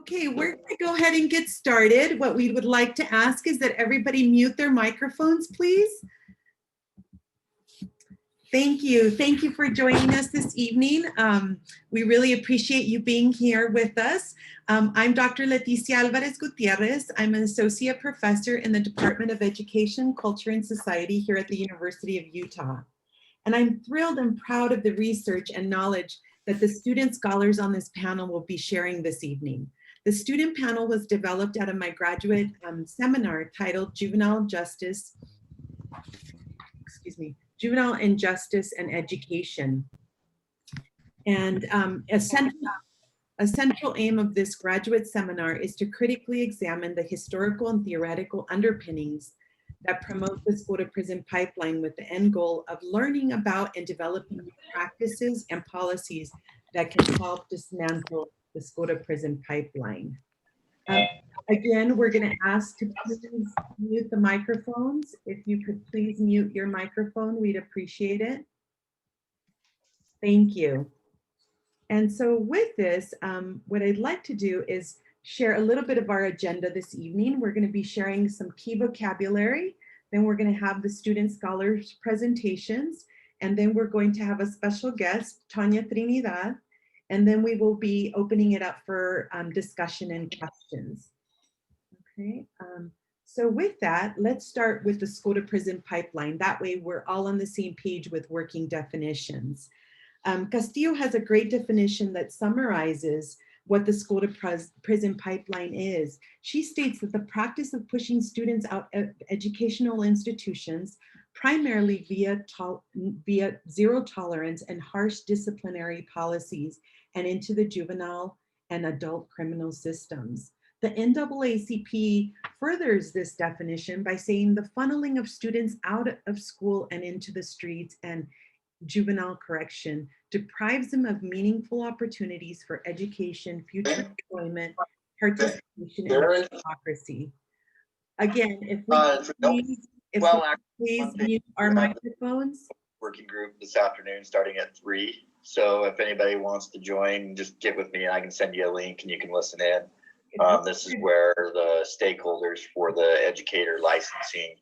Okay, we're going to go ahead and get started. What we would like to ask is that everybody mute their microphones, please. Thank you. Thank you for joining us this evening. We really appreciate you being here with us. I'm Dr. Leticia Alvarez Gutiérrez. I'm an associate professor in the Department of Education, Culture, and Society here at the University of Utah. And I'm thrilled and proud of the research and knowledge that the student scholars on this panel will be sharing this evening. The student panel was developed out of my graduate seminar titled Juvenile Justice, Juvenile Injustice and Education. And a central aim of this graduate seminar is to critically examine the historical and theoretical underpinnings that promote the school-to-prison pipeline with the end goal of learning about and developing practices and policies that can help dismantle the school-to-prison pipeline. Again, we're going to ask to please mute the microphones. If you could please mute your microphone, we'd appreciate it. Thank you. And so with this, what I'd like to do is share a little bit of our agenda this evening. We're going to be sharing some key vocabulary. Then we're going to have the student scholars presentations. And then we're going to have a special guest, Tanya Trinidad. And then we will be opening it up for discussion and questions. Okay, so with that, let's start with the school to prison pipeline. That way we're all on the same page with working definitions. Castillo has a great definition that summarizes what the school to prison pipeline is. She states that the practice of pushing students out of educational institutions, primarily via zero tolerance and harsh disciplinary policies, and into the juvenile and adult criminal systems. The NAACP furthers this definition by saying the funneling of students out of school and into the streets and juvenile correction deprives them of meaningful opportunities for education, future employment, participation, and democracy. Again, if we please mute our microphones. Working group this afternoon starting at 3. So if anybody wants to join, just get with me and I can send you a link and you can listen in. This is where the stakeholders for the educator licensing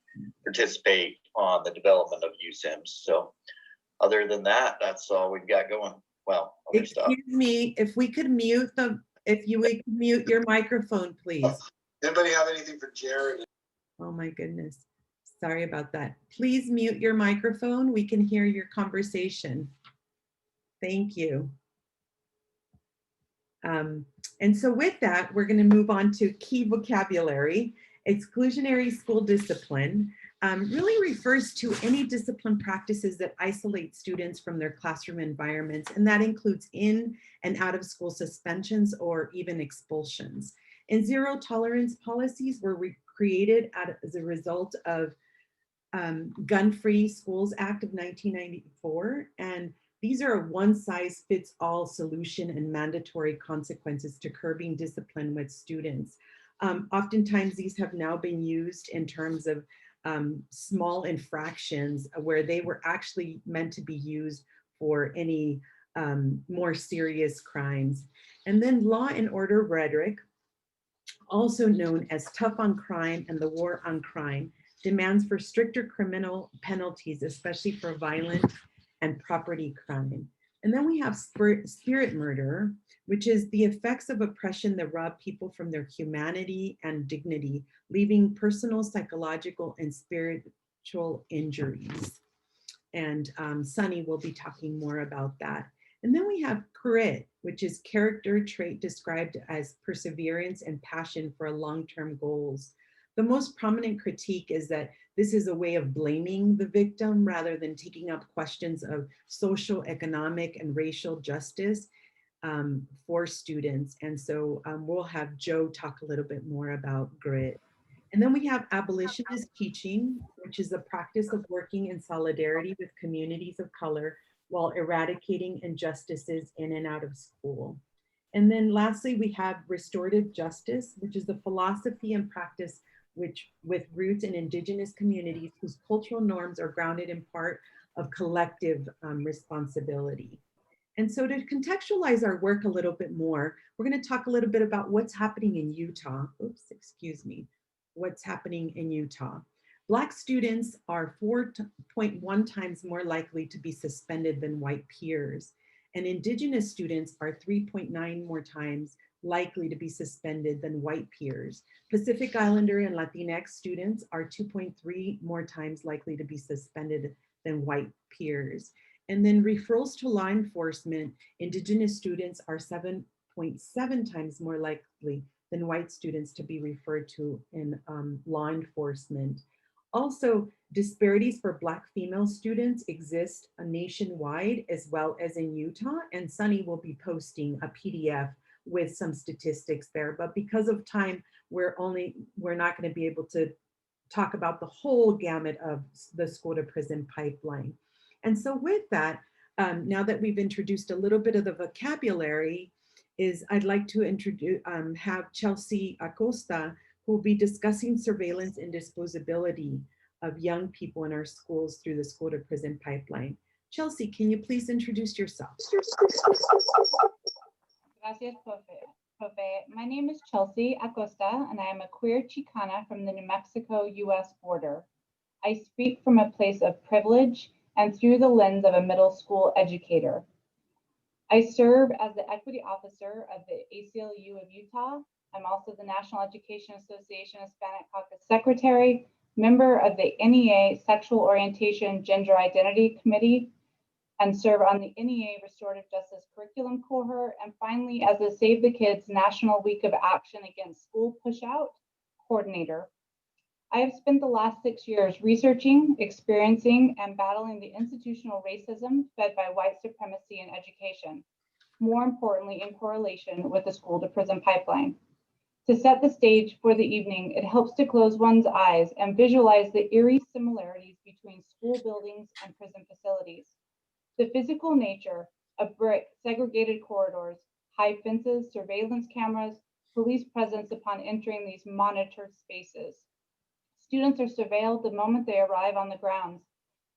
participate on the development of USIMs. So other than that, that's all we've got going. Well, other stuff. Excuse me, if we could mute mute your microphone, please. Anybody have anything for Jared? Oh my goodness. Sorry about that. Please mute your microphone. We can hear your conversation. Thank you. And so with that, we're going to move on to key vocabulary. Exclusionary school discipline really refers to any discipline practices that isolate students from their classroom environments, and that includes in and out of school suspensions or even expulsions. And zero tolerance policies were created as a result of Gun-Free Schools Act of 1994, and these are a one-size-fits-all solution and mandatory consequences to curbing discipline with students. Oftentimes, these have now been used in terms of small infractions where they were actually meant to be used for any more serious crimes. And then Law and Order Rhetoric, also known as Tough on Crime and the War on Crime, demands for stricter criminal penalties, especially for violent and property crime. And then we have spirit murder, which is the effects of oppression that rob people from their humanity and dignity, leaving personal, psychological, and spiritual injuries. And Sonny will be talking more about that. And then we have grit, which is character trait described as perseverance and passion for long-term goals. The most prominent critique is that this is a way of blaming the victim rather than taking up questions of social, economic, and racial justice for students. And so we'll have Joe talk a little bit more about grit. And then we have abolitionist teaching, which is the practice of working in solidarity with communities of color while eradicating injustices in and out of school. And then lastly, we have restorative justice, which is the philosophy and practice with roots in indigenous communities whose cultural norms are grounded in part of collective responsibility. And so to contextualize our work a little bit more, we're going to talk a little bit about what's happening in Utah. Oops, excuse me. What's happening in Utah. Black students are 4.1 times more likely to be suspended than white peers. And Indigenous students are 3.9 more times likely to be suspended than white peers. Pacific Islander and Latinx students are 2.3 more times likely to be suspended than white peers. And then referrals to law enforcement, Indigenous students are 7.7 times more likely than white students to be referred to in law enforcement. Also, disparities for Black female students exist nationwide as well as in Utah, and Sonny will be posting a PDF with some statistics there. But because of time, we're not going to be able to talk about the whole gamut of the school to prison pipeline. And so with that, now that we've introduced a little bit of the vocabulary, I'd like to have Chelsie Acosta, who will be discussing surveillance and disposability of young people in our schools through the school to prison pipeline. Chelsie, can you please introduce yourself? Gracias, Profe. My name is Chelsie Acosta, and I am a queer Chicana from the New Mexico-US border. I speak from a place of privilege and through the lens of a middle school educator. I serve as the Equity Officer of the ACLU of Utah. I'm also the National Education Association Hispanic Caucus Secretary, member of the NEA Sexual Orientation Gender Identity Committee, and serve on the NEA Restorative Justice Curriculum Cohort, and finally as the Save the Kids National Week of Action Against School Pushout Coordinator. I have spent the last 6 years researching, experiencing, and battling the institutional racism fed by white supremacy in education, more importantly in correlation with the school to prison pipeline. To set the stage for the evening, it helps to close one's eyes and visualize the eerie similarities between school buildings and prison facilities. The physical nature of brick, segregated corridors, high fences, surveillance cameras, police presence upon entering these monitored spaces. Students are surveilled the moment they arrive on the grounds.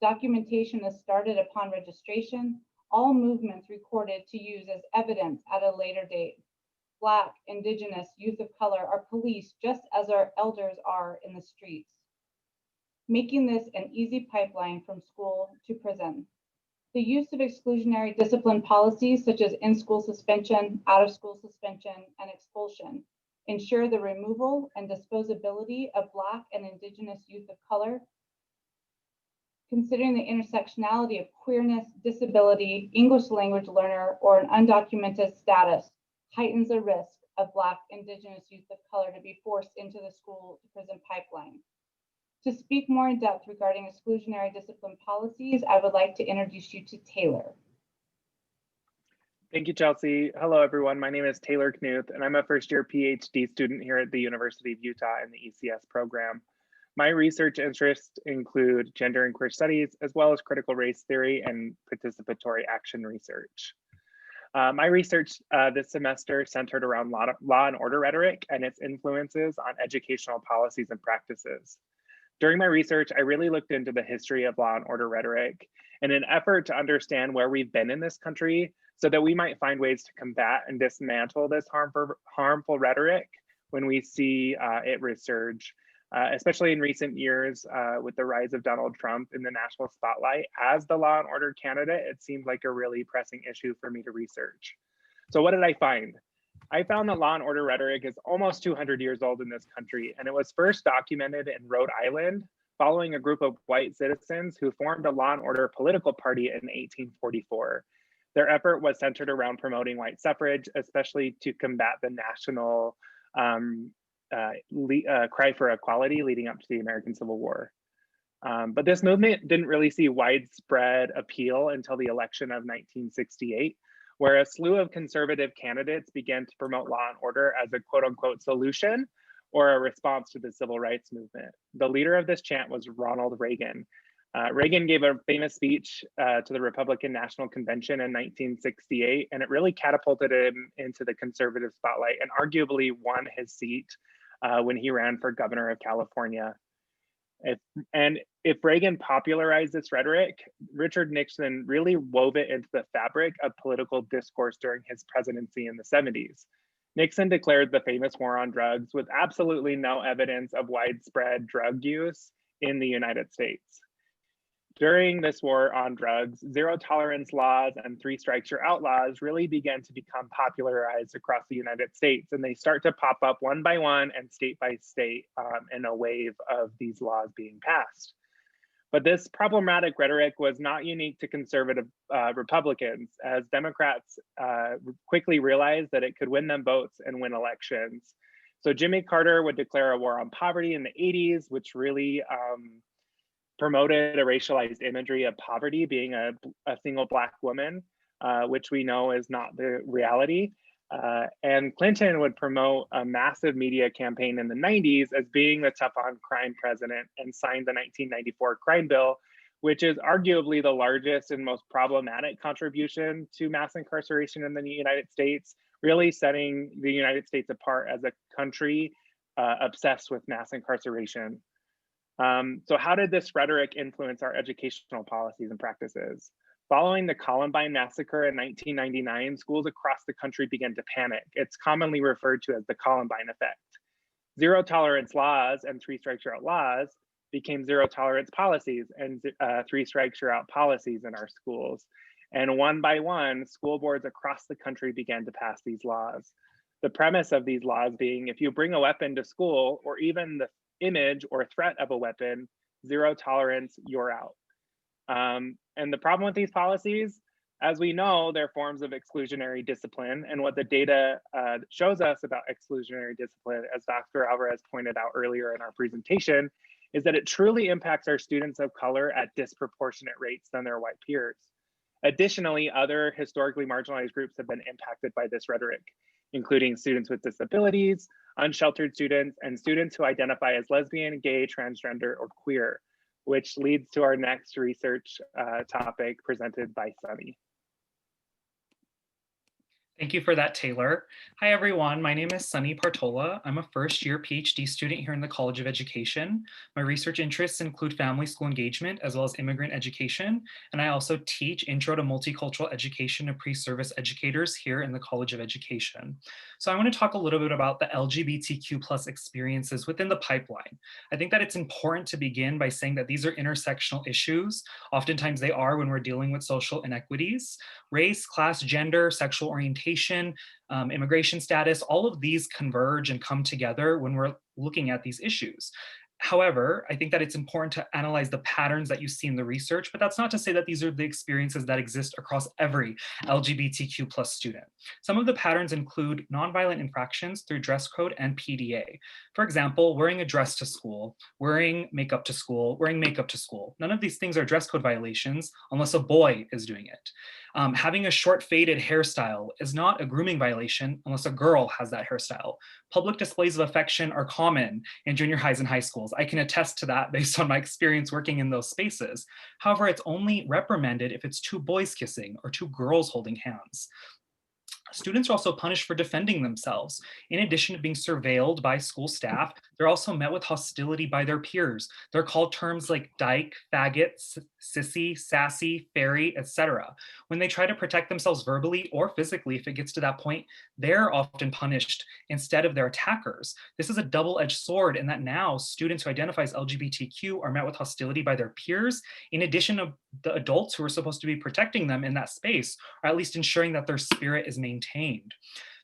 Documentation is started upon registration, all movements recorded to use as evidence at a later date. Black, Indigenous, youth of color are policed just as our elders are in the streets, making this an easy pipeline from school to prison. The use of exclusionary discipline policies such as in-school suspension, out-of-school suspension, and expulsion ensure the removal and disposability of Black and Indigenous youth of color. Considering the intersectionality of queerness, disability, English language learner, or an undocumented status heightens the risk of Black, Indigenous youth of color to be forced into the school to prison pipeline. To speak more in depth regarding exclusionary discipline policies, I would like to introduce you to Taylor. Thank you, Chelsie. Hello, everyone. My name is Taylor Knuth, and I'm a first-year PhD student here at the University of Utah in the ECS program. My research interests include gender and queer studies, as well as critical race theory and participatory action research. My research this semester centered around law and order rhetoric and its influences on educational policies and practices. During my research, I really looked into the history of law and order rhetoric in an effort to understand where we've been in this country so that we might find ways to combat and dismantle this harmful rhetoric when we see it resurge, especially in recent years with the rise of Donald Trump in the national spotlight. As the law and order candidate, it seemed like a really pressing issue for me to research. So what did I find? I found that law and order rhetoric is almost 200 years old in this country, and it was first documented in Rhode Island following a group of white citizens who formed a law and order political party in 1844. Their effort was centered around promoting white suffrage, especially to combat the national cry for equality leading up to the American Civil War. But this movement didn't really see widespread appeal until the election of 1968, where a slew of conservative candidates began to promote law and order as a quote unquote solution or a response to the civil rights movement. The leader of this chant was Ronald Reagan. Reagan gave a famous speech to the Republican National Convention in 1968, and it really catapulted him into the conservative spotlight and arguably won his seat when he ran for governor of California. If Reagan popularized this rhetoric, Richard Nixon really wove it into the fabric of political discourse during his presidency in the 70s. Nixon declared the famous war on drugs with absolutely no evidence of widespread drug use in the United States. During this war on drugs, zero tolerance laws and 3 strikes you're out laws really began to become popularized across the United States, and they start to pop up one by one and state by state in a wave of these laws being passed. But this problematic rhetoric was not unique to conservative Republicans, as Democrats quickly realized that it could win them votes and win elections. So Jimmy Carter would declare a war on poverty in the 80s, which really promoted a racialized imagery of poverty being a single Black woman, which we know is not the reality. And Clinton would promote a massive media campaign in the 90s as being the tough on crime president and signed the 1994 crime bill, which is arguably the largest and most problematic contribution to mass incarceration in the United States, really setting the United States apart as a country obsessed with mass incarceration. So how did this rhetoric influence our educational policies and practices? Following the Columbine massacre in 1999, schools across the country began to panic. It's commonly referred to as the Columbine effect. Zero tolerance laws and 3 strikes you're out laws became zero tolerance policies and 3 strikes you're out policies in our schools. And one by one, school boards across the country began to pass these laws. The premise of these laws being, if you bring a weapon to school or even the image or threat of a weapon, zero tolerance, you're out. And the problem with these policies, as we know, they're forms of exclusionary discipline. And what the data shows us about exclusionary discipline, as Dr. Alvarez pointed out earlier in our presentation, is that it truly impacts our students of color at disproportionate rates than their white peers. Additionally, other historically marginalized groups have been impacted by this rhetoric, including students with disabilities, unsheltered students, and students who identify as lesbian, gay, transgender, or queer, which leads to our next research topic presented by Sonny. Thank you for that, Taylor. Hi, everyone. My name is Sonny Partola. I'm a first-year PhD student here in the College of Education. My research interests include family school engagement as well as immigrant education, and I also teach Intro to Multicultural Education to pre-service educators here in the College of Education. So I want to talk a little bit about the LGBTQ+ experiences within the pipeline. I think that it's important to begin by saying that these are intersectional issues. Oftentimes they are when we're dealing with social inequities. Race, class, gender, sexual orientation, immigration status, all of these converge and come together when we're looking at these issues. However, I think that it's important to analyze the patterns that you see in the research, but that's not to say that these are the experiences that exist across every LGBTQ+ student. Some of the patterns include nonviolent infractions through dress code and PDA. For example, wearing a dress to school, wearing makeup to school, wearing makeup to school. None of these things are dress code violations unless a boy is doing it. Having a short faded hairstyle is not a grooming violation unless a girl has that hairstyle. Public displays of affection are common in junior highs and high schools. I can attest to that based on my experience working in those spaces. However, it's only reprimanded if it's 2 boys kissing or 2 girls holding hands. Students are also punished for defending themselves. In addition to being surveilled by school staff, they're also met with hostility by their peers. They're called terms like dyke, faggot, sissy, sassy, fairy, etc. When they try to protect themselves verbally or physically, if it gets to that point, they're often punished instead of their attackers. This is a double-edged sword in that now students who identify as LGBTQ are met with hostility by their peers, in addition to the adults who are supposed to be protecting them in that space, or at least ensuring that their spirit is maintained.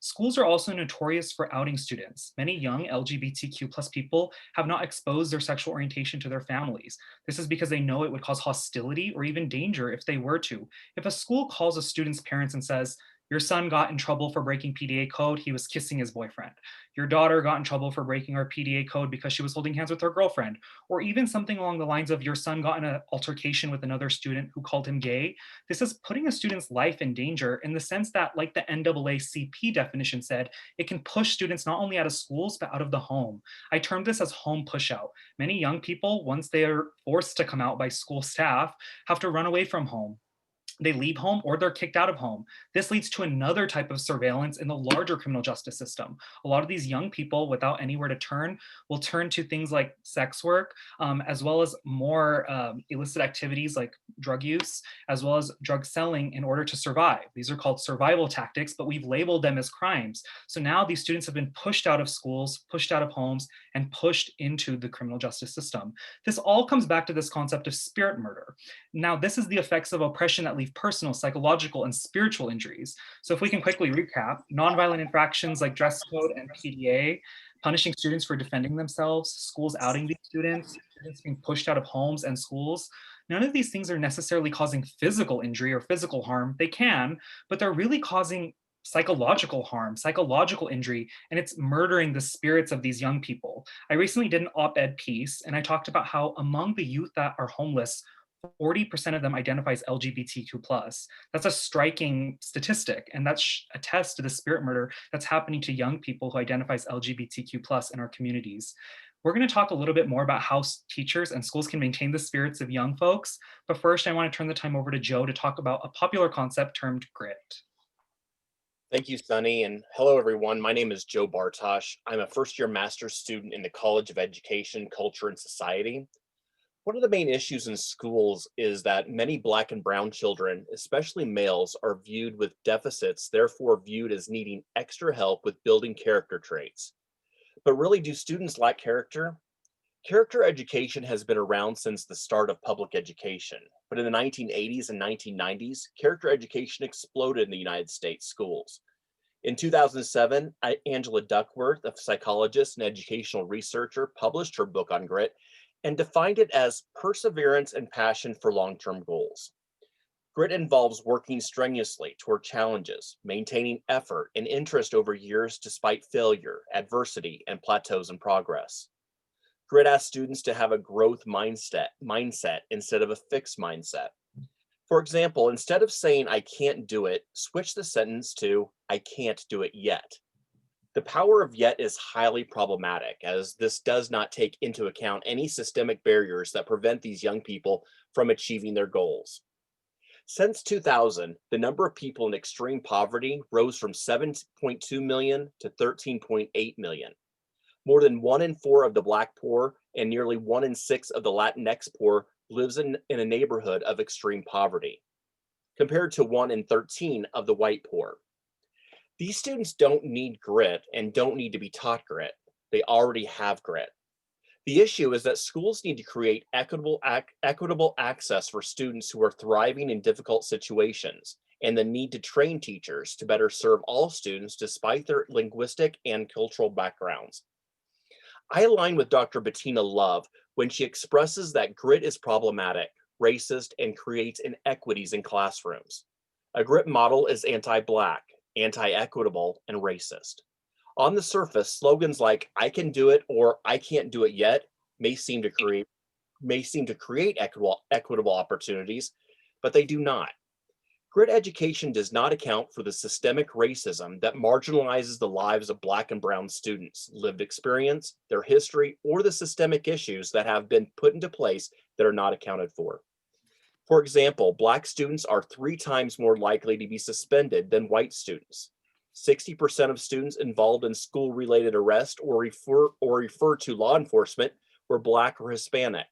Schools are also notorious for outing students. Many young LGBTQ+ people have not exposed their sexual orientation to their families. This is because they know it would cause hostility or even danger if they were to. If a school calls a student's parents and says, "Your son got in trouble for breaking PDA code, he was kissing his boyfriend. Your daughter got in trouble for breaking our PDA code because she was holding hands with her girlfriend," or even something along the lines of, "Your son got in an altercation with another student who called him gay," this is putting a student's life in danger in the sense that, like the NAACP definition said, it can push students not only out of schools, but out of the home. I term this as home pushout. Many young people, once they are forced to come out by school staff, have to run away from home. they leave home or they're kicked out of home. This leads to another type of surveillance in the larger criminal justice system. A lot of these young people, without anywhere to turn, will turn to things like sex work, as well as more illicit activities like drug use, as well as drug selling in order to survive. These are called survival tactics, but we've labeled them as crimes. So now these students have been pushed out of schools, pushed out of homes, and pushed into the criminal justice system. This all comes back to this concept of spirit murder. Now, this is the effects of oppression that leave personal, psychological, and spiritual injuries. So if we can quickly recap, nonviolent infractions like dress code and PDA, punishing students for defending themselves, schools outing these students being pushed out of homes and schools. None of these things are necessarily causing physical injury or physical harm. They can, but they're really causing psychological harm, psychological injury, and it's murdering the spirits of these young people. I recently did an op-ed piece, and I talked about how among the youth that are homeless, 40% of them identify as LGBTQ+. That's a striking statistic, and that attests to the spirit murder that's happening to young people who identify as LGBTQ+ in our communities. We're going to talk a little bit more about how teachers and schools can maintain the spirits of young folks, but first I want to turn the time over to Joe to talk about a popular concept termed grit. Thank you, Sonny, and hello, everyone. My name is Joe Bartosh. I'm a first-year master's student in the College of Education, Culture, and Society. One of the main issues in schools is that many Black and Brown children, especially males, are viewed with deficits, therefore viewed as needing extra help with building character traits. But really, do students lack character? Character education has been around since the start of public education, but in the 1980s and 1990s, character education exploded in the United States schools. In 2007, Angela Duckworth, a psychologist and educational researcher, published her book on grit and defined it as perseverance and passion for long-term goals. Grit involves working strenuously toward challenges, maintaining effort and interest over years despite failure, adversity, and plateaus in progress. Grit asks students to have a growth mindset instead of a fixed mindset. For example, instead of saying, "I can't do it," switch the sentence to, "I can't do it yet." The power of yet is highly problematic, as this does not take into account any systemic barriers that prevent these young people from achieving their goals. Since 2000, the number of people in extreme poverty rose from 7.2 million to 13.8 million. More than 1 in 4 of the Black poor and nearly 1 in 6 of the Latinx poor lives in a neighborhood of extreme poverty, compared to 1 in 13 of the white poor. These students don't need grit and don't need to be taught grit. They already have grit. The issue is that schools need to create equitable access for students who are thriving in difficult situations, and the need to train teachers to better serve all students despite their linguistic and cultural backgrounds. I align with Dr. Bettina Love when she expresses that grit is problematic, racist, and creates inequities in classrooms. A grit model is anti-Black, anti-equitable, and racist. On the surface, slogans like "I can do it" or "I can't do it yet" may seem to create equitable opportunities, but they do not. Grit education does not account for the systemic racism that marginalizes the lives of Black and Brown students, lived experience, their history, or the systemic issues that have been put into place that are not accounted for. For example, Black students are 3 times more likely to be suspended than white students. 60% of students involved in school-related arrest or refer to law enforcement were Black or Hispanic.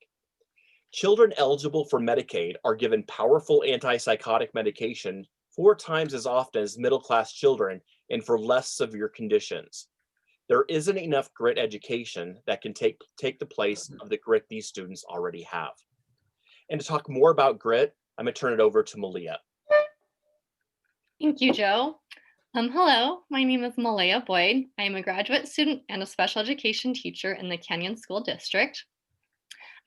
Children eligible for Medicaid are given powerful antipsychotic medication 4 times as often as middle-class children and for less severe conditions. There isn't enough grit education that can take the place of the grit these students already have. And to talk more about grit, I'm going to turn it over to Maleia. Thank you, Joe. Hello, my name is Maleia Boyd. I am a graduate student and a special education teacher in the Canyon School District.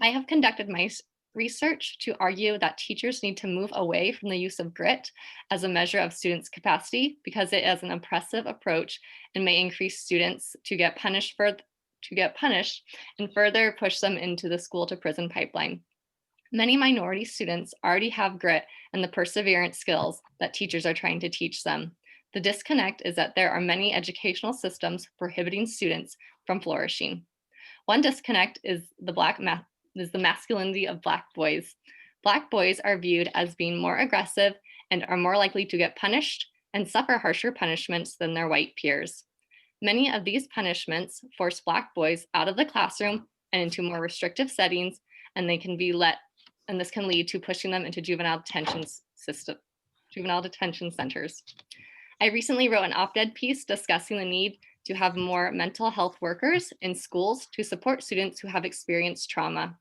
I have conducted my research to argue that teachers need to move away from the use of grit as a measure of students' capacity because it is an oppressive approach and may increase students to get punished and further push them into the school to prison pipeline. Many minority students already have grit and the perseverance skills that teachers are trying to teach them. The disconnect is that there are many educational systems prohibiting students from flourishing. One disconnect is the masculinity of Black boys. Black boys are viewed as being more aggressive and are more likely to get punished and suffer harsher punishments than their white peers. Many of these punishments force Black boys out of the classroom and into more restrictive settings, and this can lead to pushing them into juvenile detention centers. I recently wrote an op-ed piece discussing the need to have more mental health workers in schools to support students who have experienced trauma.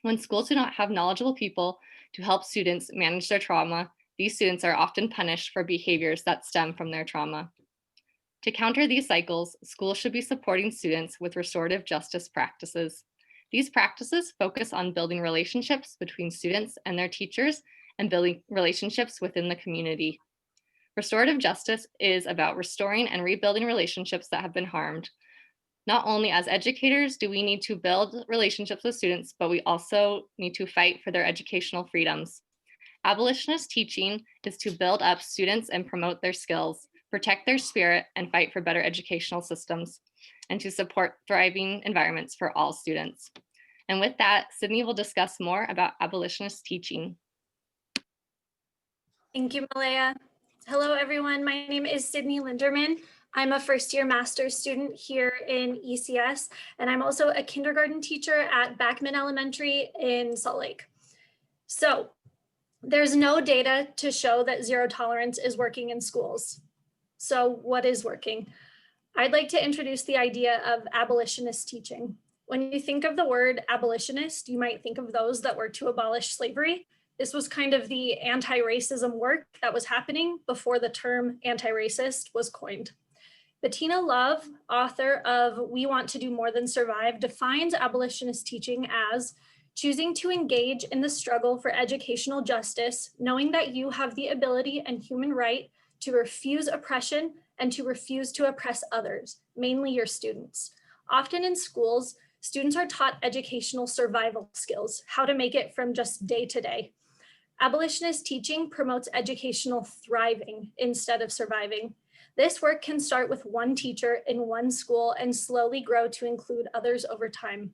When schools do not have knowledgeable people to help students manage their trauma, these students are often punished for behaviors that stem from their trauma. To counter these cycles, schools should be supporting students with restorative justice practices. These practices focus on building relationships between students and their teachers and building relationships within the community. Restorative justice is about restoring and rebuilding relationships that have been harmed. Not only as educators do we need to build relationships with students, but we also need to fight for their educational freedoms. Abolitionist teaching is to build up students and promote their skills, protect their spirit, and fight for better educational systems, and to support thriving environments for all students. And with that, Sydney will discuss more about abolitionist teaching. Thank you, Maleia. Hello, everyone. My name is Sydney Linderman. I'm a first-year master's student here in ECS, and I'm also a kindergarten teacher at Backman Elementary in Salt Lake. So there's no data to show that zero tolerance is working in schools. So what is working? I'd like to introduce the idea of abolitionist teaching. When you think of the word abolitionist, you might think of those that were to abolish slavery. This was kind of the anti-racism work that was happening before the term anti-racist was coined. Bettina Love, author of We Want to Do More Than Survive, defines abolitionist teaching as choosing to engage in the struggle for educational justice, knowing that you have the ability and human right to refuse oppression and to refuse to oppress others, mainly your students. Often in schools, students are taught educational survival skills, how to make it from just day to day. Abolitionist teaching promotes educational thriving instead of surviving. This work can start with one teacher in one school and slowly grow to include others over time.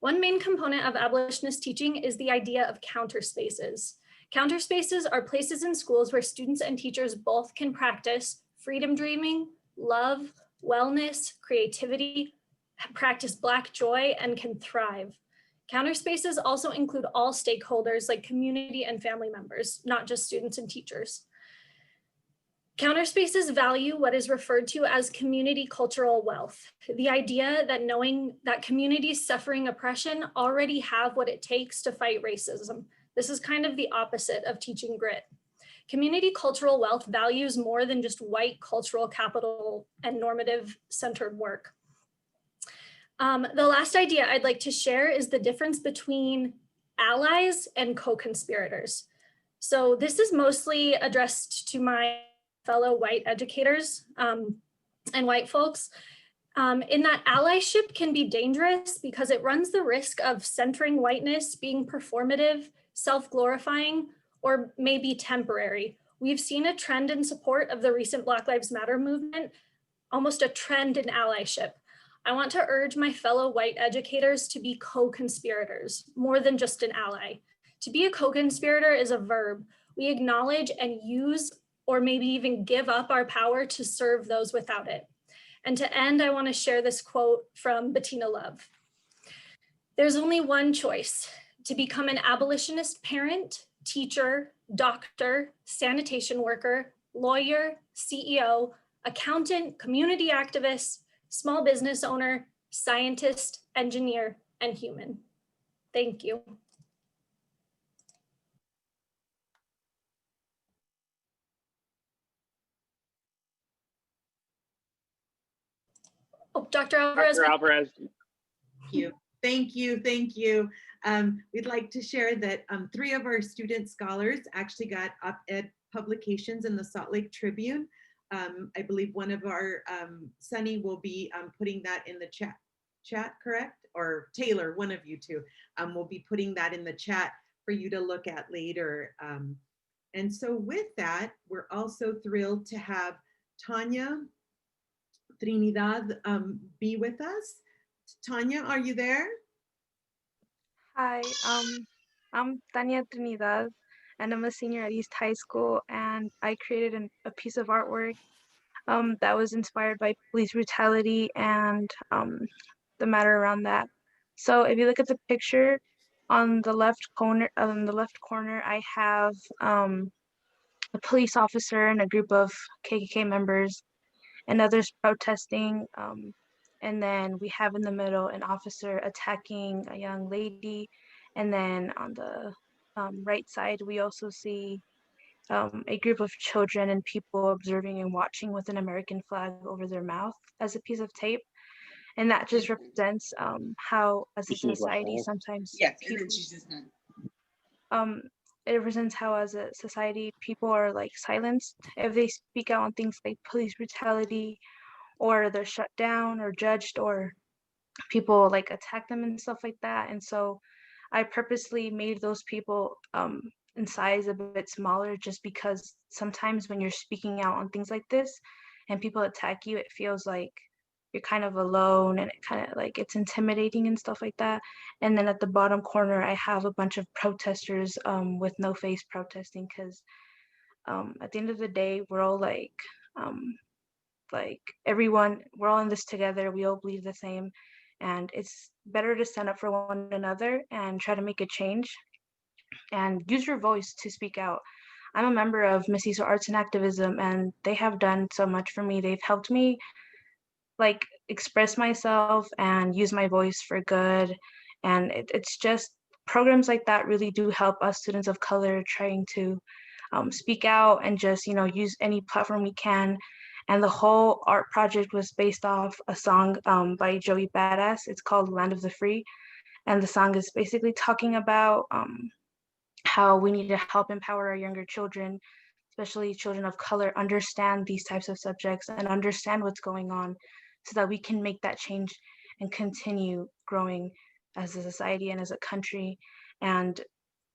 One main component of abolitionist teaching is the idea of counter spaces. Counter spaces are places in schools where students and teachers both can practice freedom dreaming, love, wellness, creativity, practice Black joy, and can thrive. Counter spaces also include all stakeholders like community and family members, not just students and teachers. Counter spaces value what is referred to as community cultural wealth, the idea that knowing that communities suffering oppression already have what it takes to fight racism. This is kind of the opposite of teaching grit. Community cultural wealth values more than just white cultural capital and normative centered work. The last idea I'd like to share is the difference between allies and co-conspirators. So this is mostly addressed to my fellow white educators and white folks, in that allyship can be dangerous because it runs the risk of centering whiteness, being performative, self-glorifying, or maybe temporary. We've seen a trend in support of the recent Black Lives Matter movement, almost a trend in allyship. I want to urge my fellow white educators to be co-conspirators, more than just an ally. To be a co-conspirator is a verb. We acknowledge and use, or maybe even give up our power to serve those without it. And to end, I want to share this quote from Bettina Love. There's only one choice: to become an abolitionist parent, teacher, doctor, sanitation worker, lawyer, CEO, accountant, community activist, small business owner, scientist, engineer, and human. Thank you. Oh, Dr. Alvarez. Dr. Alvarez. Thank you. We'd like to share that 3 of our student scholars actually got op-ed publications in the Salt Lake Tribune. I believe one of our, Sonny will be putting that in the chat, correct? Or Taylor, one of you two, will be putting that in the chat for you to look at later. And so with that, we're also thrilled to have Tanya Trinidad be with us. Tanya, are you there? Hi, I'm Tanya Trinidad, and I'm a senior at East High School, and I created a piece of artwork that was inspired by police brutality and the matter around that. So if you look at the picture on the left corner, I have a police officer and a group of KKK members and others protesting. And then we have in the middle an officer attacking a young lady. And then on the right side, we also see a group of children and people observing and watching with an American flag over their mouth as a piece of tape. And that just represents how, as a society, sometimes it represents how, as a society, people are like silenced if they speak out on things like police brutality, or they're shut down or judged, or people like attack them and stuff like that. And so I purposely made those people in size a bit smaller, just because sometimes when you're speaking out on things like this and people attack you, it feels like you're kind of alone, and it kind of like it's intimidating and stuff like that. And then at the bottom corner, I have a bunch of protesters with no face protesting, because at the end of the day, we're all like everyone, we're all in this together. We all believe the same, and it's better to stand up for one another and try to make a change and use your voice to speak out. I'm a member of Miss Issa Arts and Activism, and they have done so much for me. They've helped me like express myself and use my voice for good. And it's just programs like that really do help us students of color trying to speak out and just, use any platform we can. And the whole art project was based off a song by Joey Badass. It's called Land of the Free. And the song is basically talking about how we need to help empower our younger children, especially children of color, understand these types of subjects and understand what's going on, so that we can make that change and continue growing as a society and as a country. And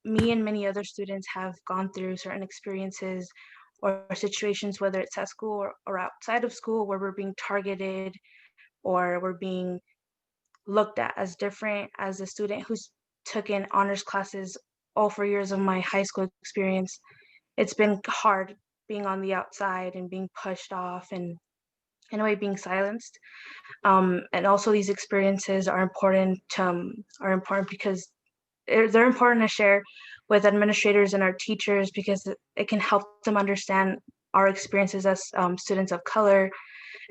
me and many other students have gone through certain experiences or situations, whether it's at school or outside of school, where we're being targeted or we're being looked at as different. As a student who's taken honors classes all 4 years of my high school experience, it's been hard being on the outside and being pushed off and in a way being silenced. And also these experiences are important because they're important to share with administrators and our teachers, because it can help them understand our experiences as students of color,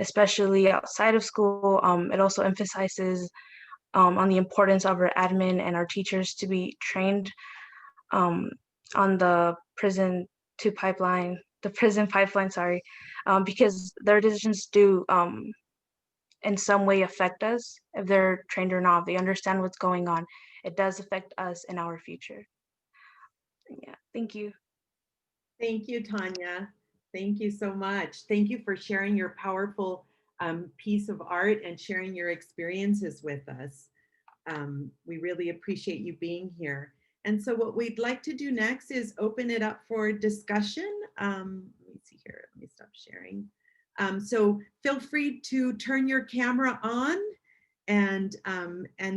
especially outside of school. It also emphasizes on the importance of our admin and our teachers to be trained on the prison pipeline, because their decisions do in some way affect us. If they're trained or not, if they understand what's going on, it does affect us in our future. Yeah, thank you. Thank you, Tanya. Thank you so much. Thank you for sharing your powerful piece of art and sharing your experiences with us. We really appreciate you being here. And so what we'd like to do next is open it up for discussion. Let me see here, let me stop sharing. So feel free to turn your camera on and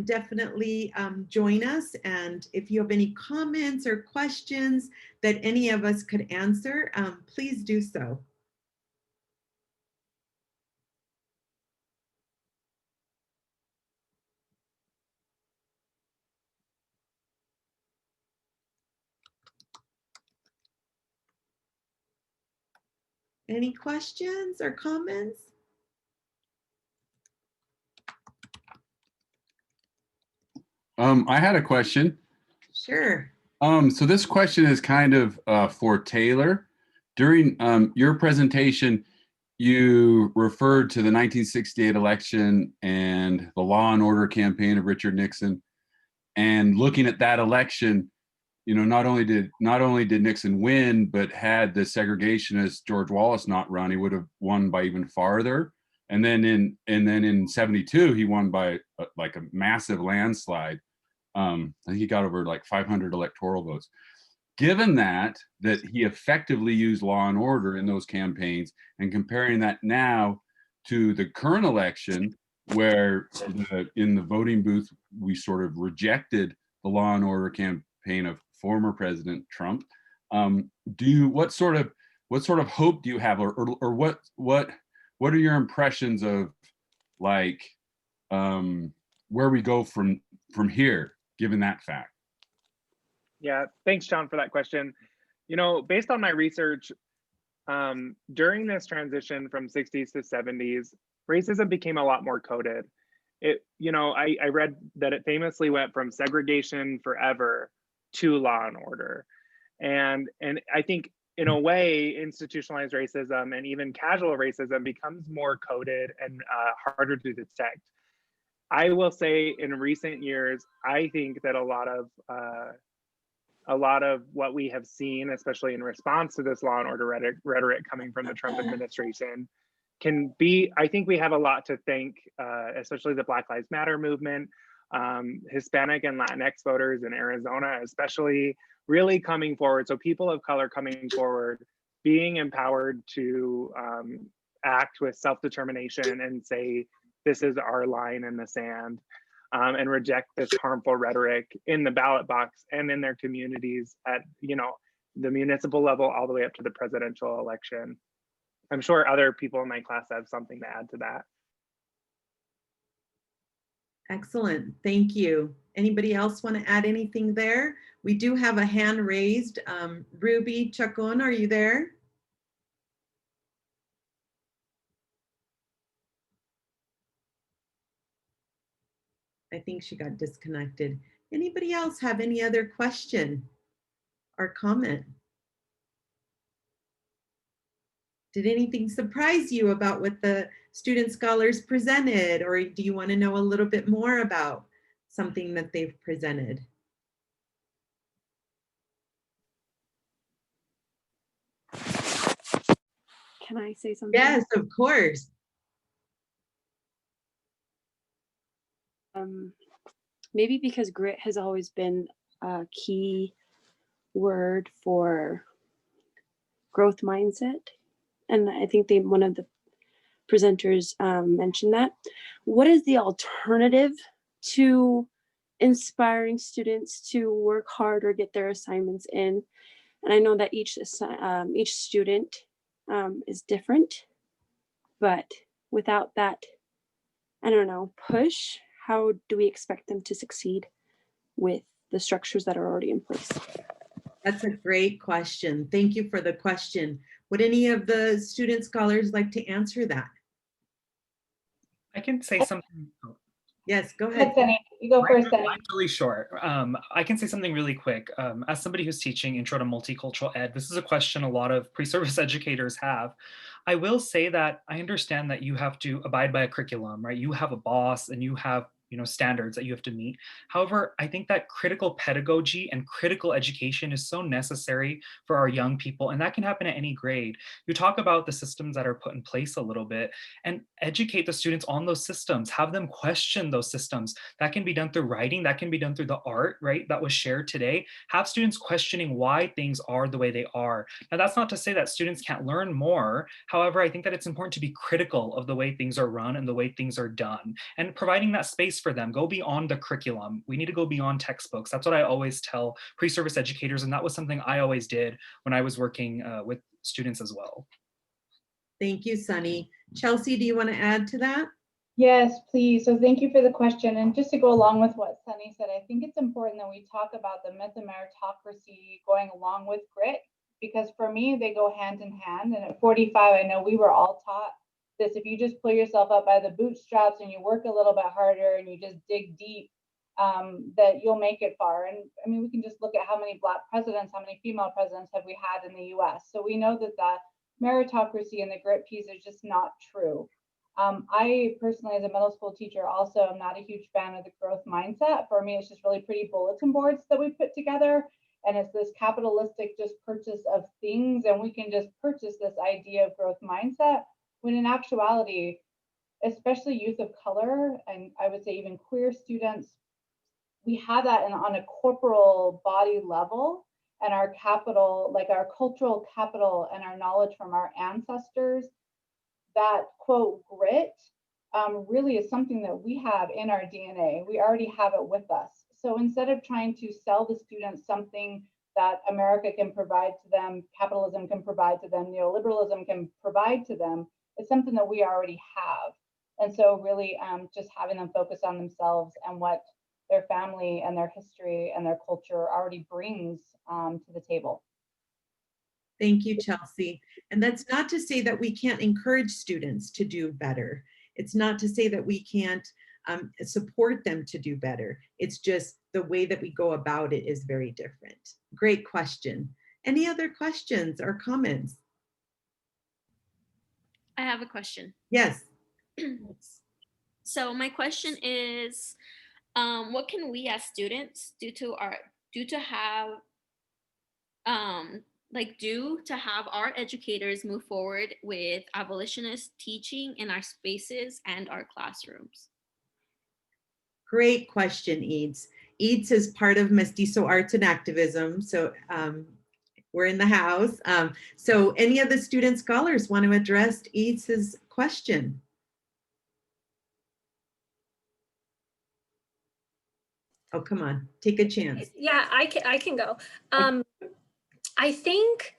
definitely join us. And if you have any comments or questions that any of us could answer, please do so. Any questions or comments? I had a question. Sure. So this question is kind of for Taylor. During your presentation, you referred to the 1968 election and the law and order campaign of Richard Nixon. And looking at that election, not only did Nixon win, but had the segregationist George Wallace not run, he would have won by even farther. And then in 72, he won by like a massive landslide. I think he got over like 500 electoral votes. Given that he effectively used law and order in those campaigns, and comparing that now to the current election, where in the voting booth, we sort of rejected the law and order campaign of former President Trump, what sort of hope do you have, or what are your impressions of, like, where we go from here, given that fact? Yeah, thanks, John, for that question. You know, based on my research, during this transition from 60s to 70s, racism became a lot more coded. I read that it famously went from segregation forever to law and order. And I think, in a way, institutionalized racism and even casual racism becomes more coded and harder to detect. I will say, in recent years, I think that a lot of what we have seen, especially in response to this law and order rhetoric coming from the Trump administration, I think we have a lot to thank, especially the Black Lives Matter movement, Hispanic and Latinx voters in Arizona, especially, really coming forward. So people of color coming forward, being empowered to act with self-determination and say, this is our line in the sand, and reject this harmful rhetoric in the ballot box and in their communities at, the municipal level all the way up to the presidential election. I'm sure other people in my class have something to add to that. Excellent, thank you. Anybody else want to add anything there? We do have a hand raised. Ruby Chacon, are you there? I think she got disconnected. Anybody else have any other question or comment? Did anything surprise you about what the student scholars presented, or do you want to know a little bit more about something that they've presented? Can I say something? Yes, of course. Maybe because grit has always been a key word for growth mindset. And I think one of the presenters mentioned that. What is the alternative to inspiring students to work hard or get their assignments in? And I know that each student is different, but without that, I don't know, push, how do we expect them to succeed with the structures that are already in place? That's a great question. Thank you for the question. Would any of the student scholars like to answer that? I can say something. Yes, go ahead. Sonny, you go first, Sonny. I'm really short. I can say something really quick. As somebody who's teaching Intro to Multicultural Ed, this is a question a lot of pre-service educators have. I will say that I understand that you have to abide by a curriculum, right? You have a boss and you have standards that you have to meet. However, I think that critical pedagogy and critical education is so necessary for our young people, and that can happen at any grade. You talk about the systems that are put in place a little bit and educate the students on those systems, have them question those systems. That can be done through writing, that can be done through the art, right, that was shared today. Have students questioning why things are the way they are. Now, that's not to say that students can't learn more. However, I think that it's important to be critical of the way things are run and the way things are done, and providing that space for them. Go beyond the curriculum. We need to go beyond textbooks. That's what I always tell pre-service educators, and that was something I always did when I was working with students as well. Thank you, Sonny. Chelsie, do you want to add to that? Yes, please. So thank you for the question. And just to go along with what Sonny said, I think it's important that we talk about the myth of meritocracy going along with grit, because for me, they go hand in hand. And at 45, I know we were all taught this: if you just pull yourself up by the bootstraps and you work a little bit harder and you just dig deep, that you'll make it far. And I mean, we can just look at how many Black presidents, how many female presidents have we had in the US. So we know that the meritocracy and the grit piece is just not true. I personally, as a middle school teacher, also am not a huge fan of the growth mindset. For me, it's just really pretty bulletin boards that we put together. And it's this capitalistic just purchase of things. And we can just purchase this idea of growth mindset, when in actuality, especially youth of color, and I would say even queer students, we have that on a corporal body level, and our capital, like our cultural capital and our knowledge from our ancestors, that quote grit really is something that we have in our DNA. We already have it with us. So instead of trying to sell the students something that America can provide to them, capitalism can provide to them, neoliberalism can provide to them, is something that we already have. And so really just having them focus on themselves and what their family and their history and their culture already brings to the table. Thank you, Chelsie. And that's not to say that we can't encourage students to do better. It's not to say that we can't support them to do better. It's just the way that we go about it is very different. Great question. Any other questions or comments? I have a question. Yes. So my question is, what can we as students do to have our educators move forward with abolitionist teaching in our spaces and our classrooms? Great question, Eads. Eads is part of Mestizo Arts and Activism, so we're in the house. So any of the student scholars want to address Eads' question? Oh, come on, take a chance. Yeah, I can go. I think,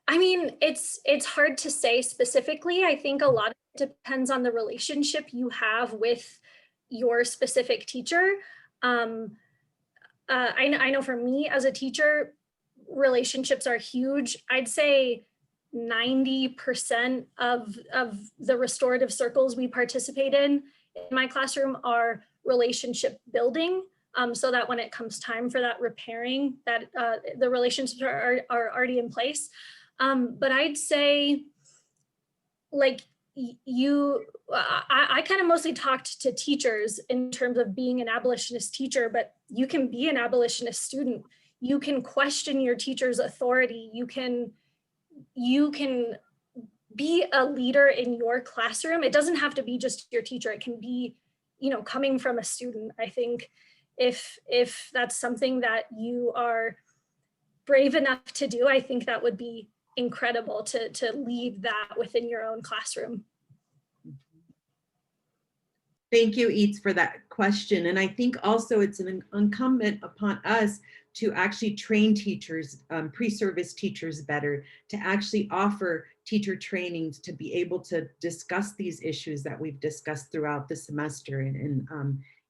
I mean, it's hard to say specifically. I think a lot of it depends on the relationship you have with your specific teacher. I know for me as a teacher, relationships are huge. I'd say 90% of the restorative circles we participate in my classroom are relationship building. So that when it comes time for that repairing, that the relationships are already in place. But I'd say, like, I kind of mostly talked to teachers in terms of being an abolitionist teacher, but you can be an abolitionist student. You can question your teacher's authority. You can be a leader in your classroom. It doesn't have to be just your teacher. It can be, coming from a student. I think if that's something that you are brave enough to do, I think that would be incredible to lead that within your own classroom. Thank you, Eats, for that question. And I think also it's an incumbent upon us to actually train teachers, pre-service teachers better, to actually offer teacher trainings to be able to discuss these issues that we've discussed throughout the semester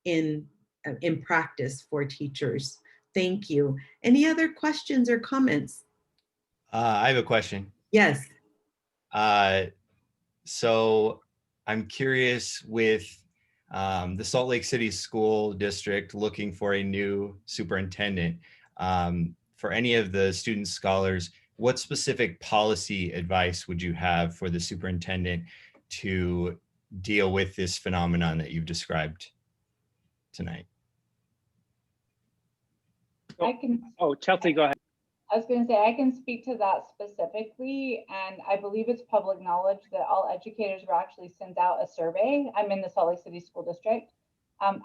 in practice for teachers. Thank you. Any other questions or comments? I have a question. Yes. So I'm curious, with the Salt Lake City School District looking for a new superintendent, for any of the student scholars, what specific policy advice would you have for the superintendent to deal with this phenomenon that you've described tonight? Chelsie, go ahead. I was going to say, I can speak to that specifically, and I believe it's public knowledge that all educators were actually sent out a survey. I'm in the Salt Lake City School District,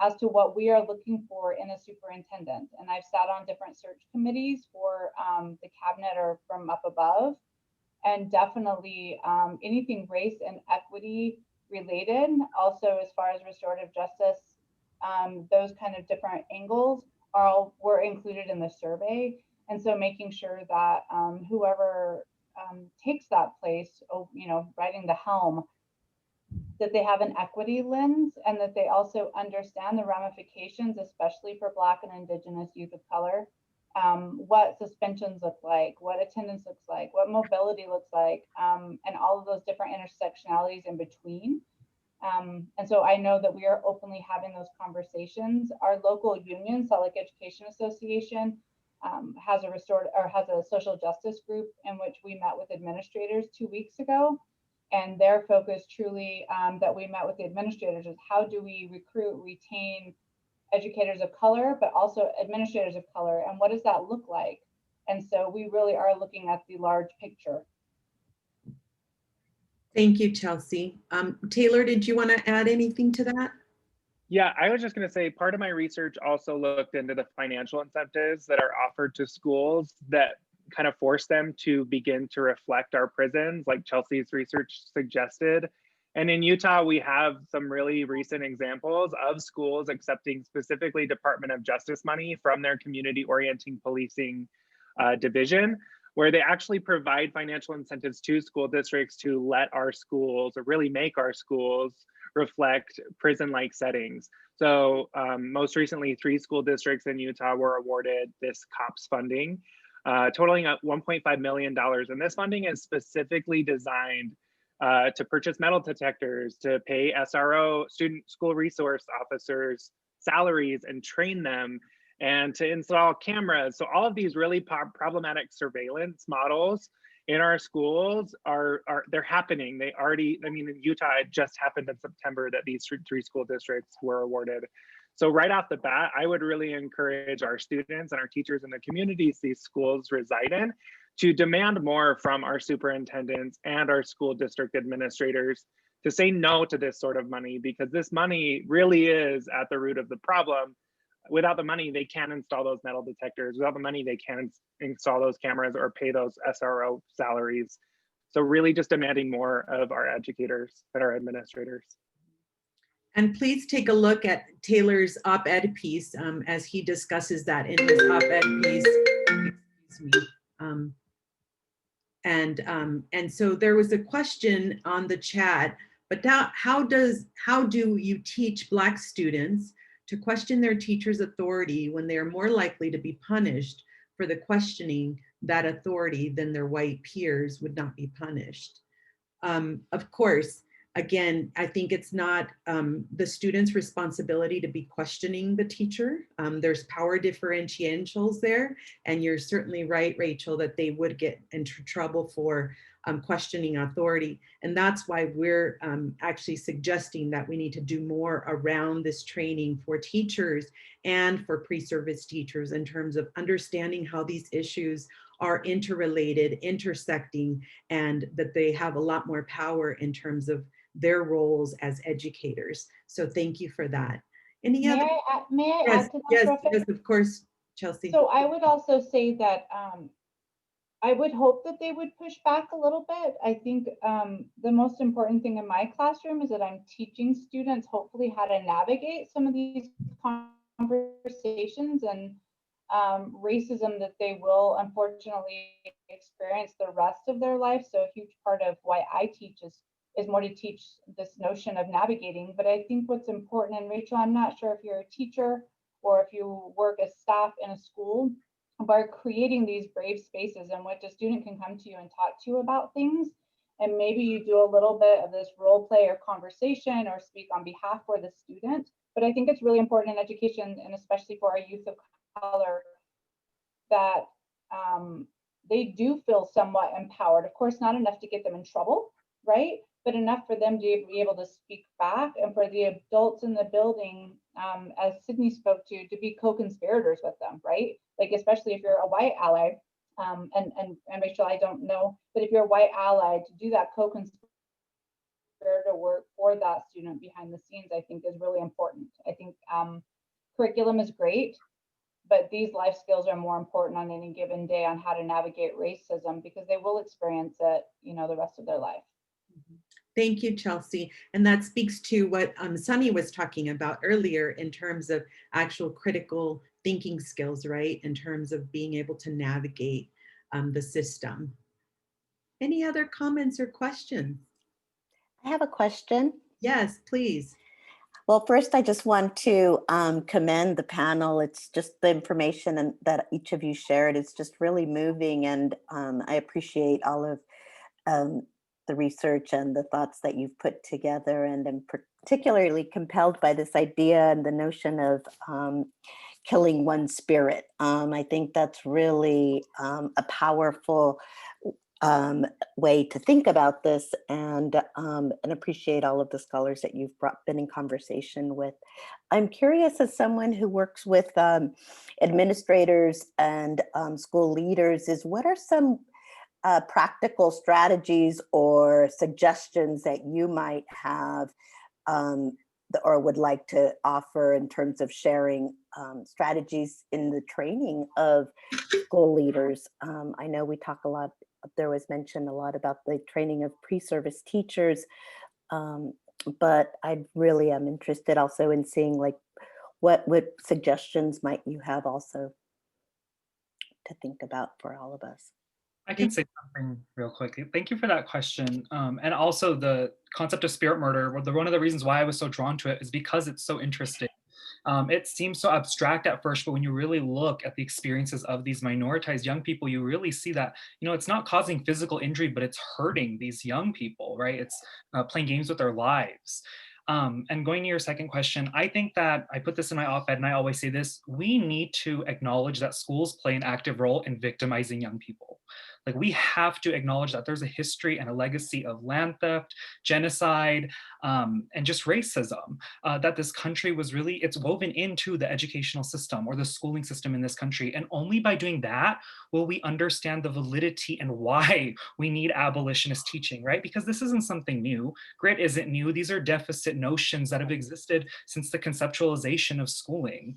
as to what we are looking for in a superintendent. And I've sat on different search committees for the cabinet or from up above, and definitely anything race and equity related, also as far as restorative justice, those kind of different angles were included in the survey. And so making sure that whoever takes that place, riding the helm, that they have an equity lens and that they also understand the ramifications, especially for Black and Indigenous youth of color, what suspensions look like, what attendance looks like, what mobility looks like, and all of those different intersectionalities in between. And so I know that we are openly having those conversations. Our local union, Salt Lake Education Association, has a social justice group in which we met with administrators 2 weeks ago, and their focus truly that we met with the administrators is how do we recruit, retain educators of color, but also administrators of color, and what does that look like? And so we really are looking at the large picture. Thank you, Chelsie. Taylor, did you want to add anything to that? Yeah, I was just going to say, part of my research also looked into the financial incentives that are offered to schools that kind of force them to begin to reflect our prisons, like Chelsie's research suggested. And in Utah, we have some really recent examples of schools accepting specifically Department of Justice money from their community orienting policing division, where they actually provide financial incentives to school districts to let our schools, or really make our schools, reflect prison-like settings. So most recently, 3 school districts in Utah were awarded this COPS funding, totaling up $1.5 million. And this funding is specifically designed to purchase metal detectors, to pay SRO, student school resource officers, salaries and train them, and to install cameras. So all of these really problematic surveillance models in our schools they're happening. They already, I mean, in Utah, it just happened in September that these 3 school districts were awarded. So right off the bat, I would really encourage our students and our teachers in the communities these schools reside in to demand more from our superintendents and our school district administrators to say no to this sort of money, because this money really is at the root of the problem. Without the money, they can't install those metal detectors. Without the money, they can't install those cameras or pay those SRO salaries. So really just demanding more of our educators and our administrators. And please take a look at Taylor's op-ed piece as he discusses that in his op-ed piece. Excuse me. And so there was a question on the chat, but now how do you teach Black students to question their teacher's authority when they are more likely to be punished for the questioning that authority than their white peers would not be punished? Of course, again, I think it's not the student's responsibility to be questioning the teacher. There's power differentials there, and you're certainly right, Rachel, that they would get into trouble for questioning authority. And that's why we're actually suggesting that we need to do more around this training for teachers and for pre-service teachers in terms of understanding how these issues are interrelated, intersecting, and that they have a lot more power in terms of their roles as educators. So thank you for that. Any other? May I Yes, add to that? yes, Prophet? yes, of course, Chelsie. So I would also say that I would hope that they would push back a little bit. I think the most important thing in my classroom is that I'm teaching students hopefully how to navigate some of these conversations and racism that they will unfortunately experience the rest of their life. So a huge part of why I teach is more to teach this notion of navigating. But I think what's important, and Rachel, I'm not sure if you're a teacher or if you work as staff in a school, by creating these brave spaces in which a student can come to you and talk to you about things. And maybe you do a little bit of this role play or conversation or speak on behalf for the student. But I think it's really important in education, and especially for our youth of color, that they do feel somewhat empowered. Of course, not enough to get them in trouble, right? But enough for them to be able to speak back, and for the adults in the building, as Sydney spoke to be co-conspirators with them, right? Like, especially if you're a white ally, and Rachel, I don't know, but if you're a white ally, to do that co-conspirator work for that student behind the scenes, I think is really important. I think curriculum is great, but these life skills are more important on any given day on how to navigate racism, because they will experience it, you know, the rest of their life. Thank you, Chelsie. And that speaks to what Sonny was talking about earlier in terms of actual critical thinking skills, right? In terms of being able to navigate the system. Any other comments or questions? I have a question. Yes, please. Well, first, I just want to commend the panel. It's just the information that each of you shared. It's just really moving, and I appreciate all of the research and the thoughts that you've put together, and I'm particularly compelled by this idea and the notion of killing one spirit. I think that's really a powerful way to think about this, and appreciate all of the scholars that you've been in conversation with. I'm curious, as someone who works with administrators and school leaders, what are some practical strategies or suggestions that you might have or would like to offer in terms of sharing strategies in the training of school leaders? I know we talk a lot, there was mentioned a lot about the training of pre-service teachers, but I really am interested also in seeing like what suggestions might you have also think about for all of us. I can say something real quick. Thank you for that question. And also the concept of spirit murder, one of the reasons why I was so drawn to it is because it's so interesting. It seems so abstract at first, but when you really look at the experiences of these minoritized young people, you really see that, it's not causing physical injury, but it's hurting these young people, right? It's playing games with their lives. And going to your second question, I think that I put this in my op-ed and I always say this, we need to acknowledge that schools play an active role in victimizing young people. Like we have to acknowledge that there's a history and a legacy of land theft, genocide, and just racism, that this country was really, it's woven into the educational system or the schooling system in this country. And only by doing that will we understand the validity and why we need abolitionist teaching, right? Because this isn't something new. Grit isn't new. These are deficit notions that have existed since the conceptualization of schooling.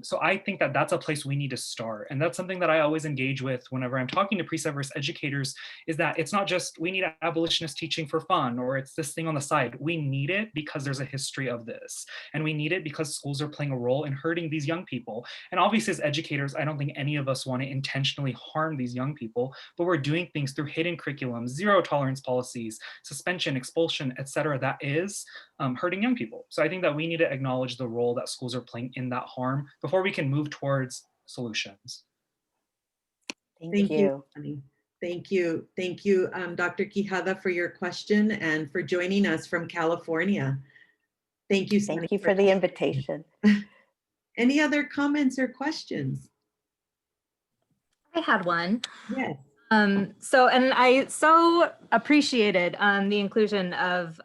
So I think that that's a place we need to start. And that's something that I always engage with whenever I'm talking to pre-severus educators, is that it's not just we need abolitionist teaching for fun, or it's this thing on the side. We need it because there's a history of this. And we need it because schools are playing a role in hurting these young people. And obviously as educators, I don't think any of us want to intentionally harm these young people, but we're doing things through hidden curriculum, zero tolerance policies, suspension, expulsion, etc. that is hurting young people. So I think that we need to acknowledge the role that schools are playing in that harm before we can move towards solutions. Thank you. Sonny. Thank you. Thank you, Dr. Quijada, for your question and for joining us from California. Thank you, Sonny. Thank you for the invitation. Any other comments or questions? I had one. Yes. And I so appreciated the inclusion of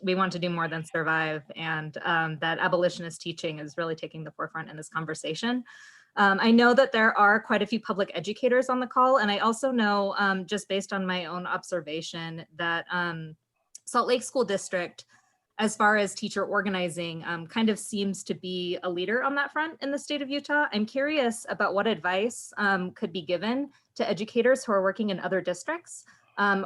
we want to do more than survive, and that abolitionist teaching is really taking the forefront in this conversation. I know that there are quite a few public educators on the call, and I also know, just based on my own observation, that Salt Lake School District, as far as teacher organizing, kind of seems to be a leader on that front in the state of Utah. I'm curious about what advice could be given to educators who are working in other districts,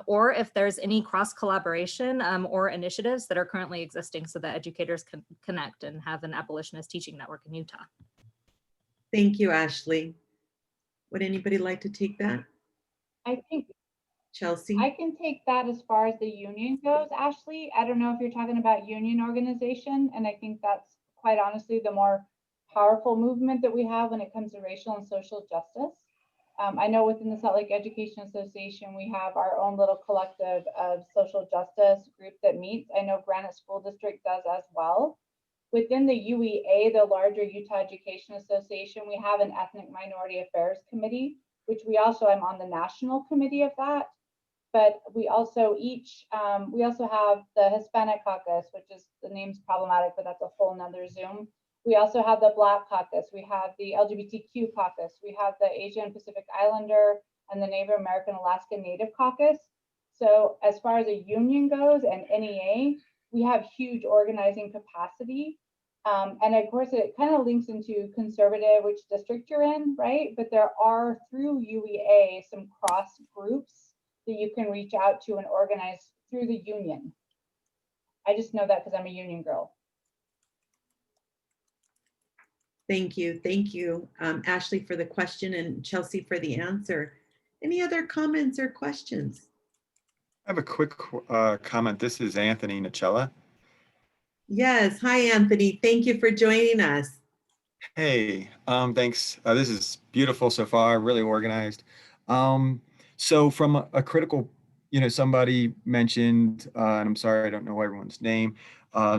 or if there's any cross collaboration or initiatives that are currently existing so that educators can connect and have an abolitionist teaching network in Utah. Thank you, Ashley. Would anybody like to take that? I think Chelsie? I can take that as far as the union goes, Ashley. I don't know if you're talking about union organization, and I think that's quite honestly the more powerful movement that we have when it comes to racial and social justice. I know within the Salt Lake Education Association, we have our own little collective of social justice group that meets. I know Granite School District does as well. Within the UEA, the larger Utah Education Association, we have an Ethnic Minority Affairs Committee, which I'm on the national committee of that. But we also have the Hispanic Caucus, which is, the name's problematic, but that's a whole nother Zoom. We also have the Black Caucus, we have the LGBTQ Caucus, we have the Asian Pacific Islander and the Native American Alaska Native Caucus. So as far as a union goes and NEA, we have huge organizing capacity. And of course, it kind of links into conservative, which district you're in, right? But there are, through UEA, some cross groups that you can reach out to and organize through the union. I just know that because I'm a union girl. Thank you. Thank you, Ashley, for the question, and Chelsie for the answer. Any other comments or questions? I have a quick comment. This is Anthony Nacella. Yes. Hi, Anthony. Thank you for joining us. Hey, thanks. This is beautiful so far, really organized. So from a critical, somebody mentioned, and I'm sorry, I don't know everyone's name.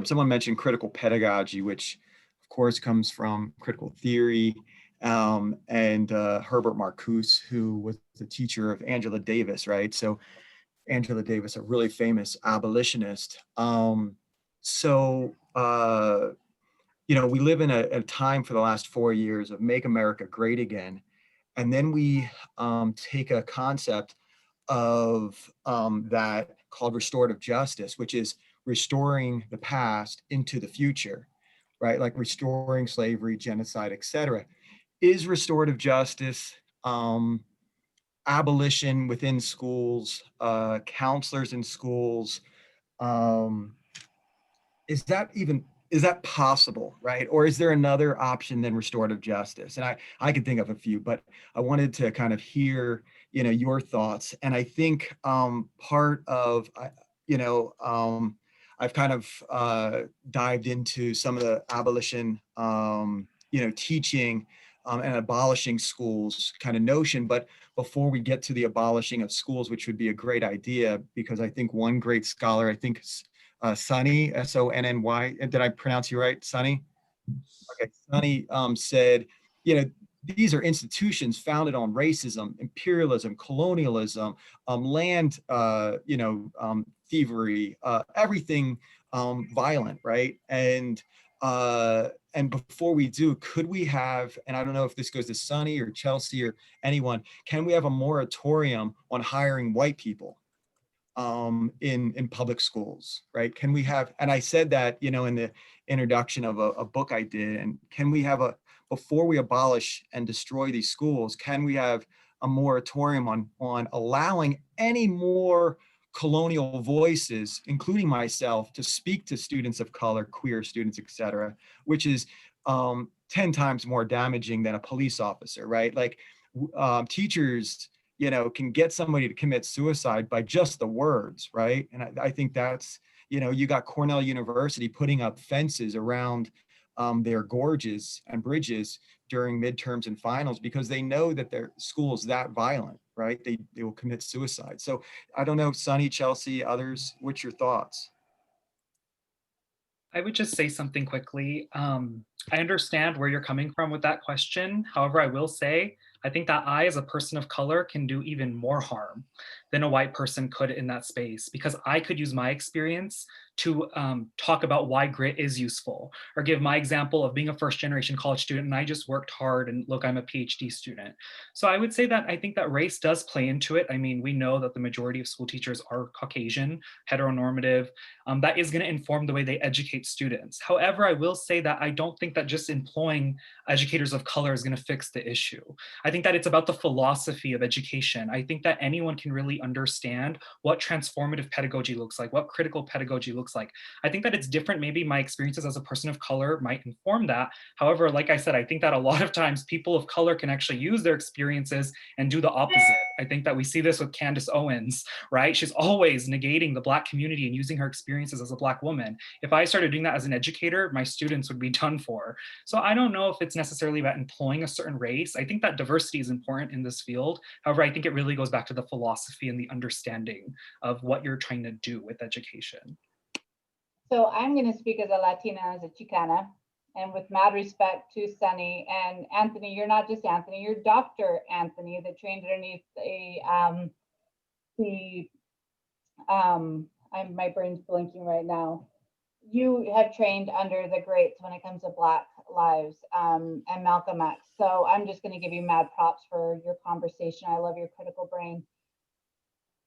Someone mentioned critical pedagogy, which of course comes from critical theory, and Herbert Marcuse, who was the teacher of Angela Davis, right? So Angela Davis, a really famous abolitionist. We live in a time for the last 4 years of Make America Great Again. And then we take a concept of that called restorative justice, which is restoring the past into the future, right? Like restoring slavery, genocide, etc. Is restorative justice, abolition within schools, counselors in schools, is that even is that possible, right? Or is there another option than restorative justice? And I can think of a few, but I wanted to kind of hear, your thoughts. And I think part of, I've kind of dived into some of the abolition, teaching and abolishing schools kind of notion. But before we get to the abolishing of schools, which would be a great idea, because I think one great scholar, I think Sonny, Sonny, did I pronounce you right, Sonny? Okay, Sonny said, these are institutions founded on racism, imperialism, colonialism, land, thievery, everything violent, right? And before we do, could we have, and I don't know if this goes to Sonny or Chelsie or anyone, can we have a moratorium on hiring white people in public schools, right? Can we have, and I said that, in the introduction of a book I did, and can we have before we abolish and destroy these schools, can we have a moratorium on allowing any more colonial voices, including myself, to speak to students of color, queer students, et cetera, which is 10 times more damaging than a police officer, right? Like teachers, can get somebody to commit suicide by just the words, right? And I think that's, you got Cornell University putting up fences around their gorges and bridges during midterms and finals because they know that their school is that violent, right? They will commit suicide. So I don't know, Sonny, Chelsie, others, what's your thoughts? I would just say something quickly. I understand where you're coming from with that question. However, I will say, I think that I, as a person of color, can do even more harm than a white person could in that space, because I could use my experience to talk about why grit is useful, or give my example of being a first generation college student and I just worked hard and look, I'm a PhD student. So I would say that I think that race does play into it. I mean, we know that the majority of school teachers are Caucasian, heteronormative. That is going to inform the way they educate students. However, I will say that I don't think that just employing educators of color is going to fix the issue. I think that it's about the philosophy of education. I think that anyone can really understand what transformative pedagogy looks like, what critical pedagogy looks like. I think that it's different. Maybe my experiences as a person of color might inform that. However, like I said, I think that a lot of times people of color can actually use their experiences and do the opposite. I think that we see this with Candace Owens, right? She's always negating the Black community and using her experiences as a Black woman. If I started doing that as an educator, my students would be done for. So I don't know if it's necessarily about employing a certain race. I think that diversity is important in this field. However, I think it really goes back to the philosophy and the understanding of what you're trying to do with education. So I'm going to speak as a Latina, as a Chicana, and with mad respect to Sonny and Anthony. You're not just Anthony, you're Dr. Anthony that trained underneath my brain's blinking right now. You have trained under the greats when it comes to Black lives and Malcolm X. So I'm just going to give you mad props for your conversation. I love your critical brain.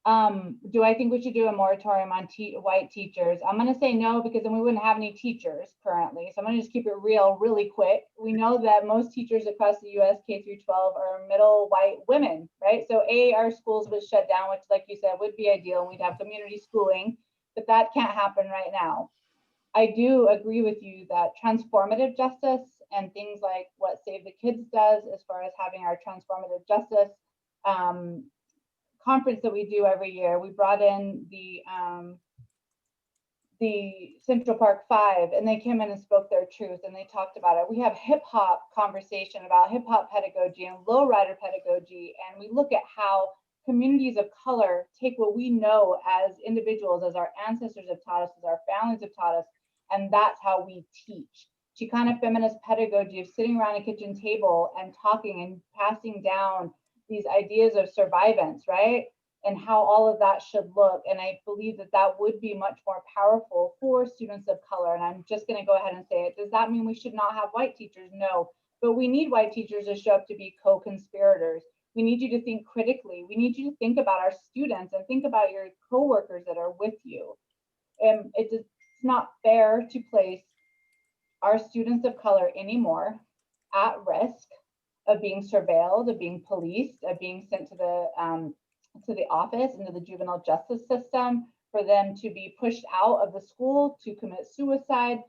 Do I think we should do a moratorium on white teachers? I'm going to say no, because then we wouldn't have any teachers currently. So I'm going to just keep it real, really quick. We know that most teachers across the U.S. K through 12 are middle white women, right? So our schools would shut down, which, like you said, would be ideal, and we'd have community schooling, but that can't happen right now. I do agree with you that transformative justice and things like what Save the Kids does, as far as having our transformative justice conference that we do every year, we brought in the Central Park 5, and they came in and spoke their truth, and they talked about it. We have hip hop conversation about hip hop pedagogy and lowrider pedagogy, and we look at how communities of color take what we know as individuals, as our ancestors have taught us, as our families have taught us, and that's how we teach. Chicana feminist pedagogy of sitting around a kitchen table and talking and passing down these ideas of survivance, right? And how all of that should look. And I believe that that would be much more powerful for students of color. And I'm just going to go ahead and say it. Does that mean we should not have white teachers? No, but we need white teachers to show up to be co-conspirators. We need you to think critically. We need you to think about our students and think about your coworkers that are with you. And it's not fair to place our students of color anymore at risk of being surveilled, of being policed, of being sent to the office, into the juvenile justice system, for them to be pushed out of the school to commit suicide.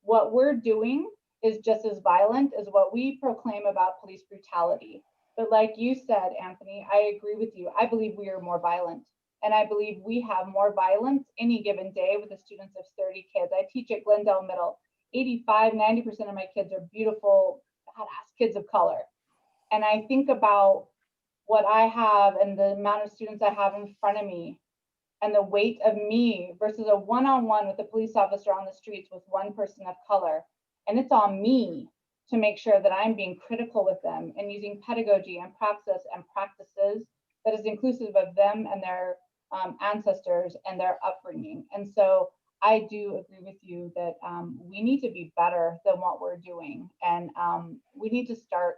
what we're doing is just as violent as what we proclaim about police brutality. But like you said, Anthony, I agree with you. I believe we are more violent. And I believe we have more violence any given day with the students of 30 kids. I teach at Glendale Middle. 85, 90% of my kids are beautiful, badass kids of color. And I think about what I have and the amount of students I have in front of me and the weight of me versus a one-on-one with a police officer on the streets with one person of color. And it's on me to make sure that I'm being critical with them and using pedagogy and praxis and practices that is inclusive of them and their ancestors and their upbringing. And so I do agree with you that we need to be better than what we're doing. And we need to start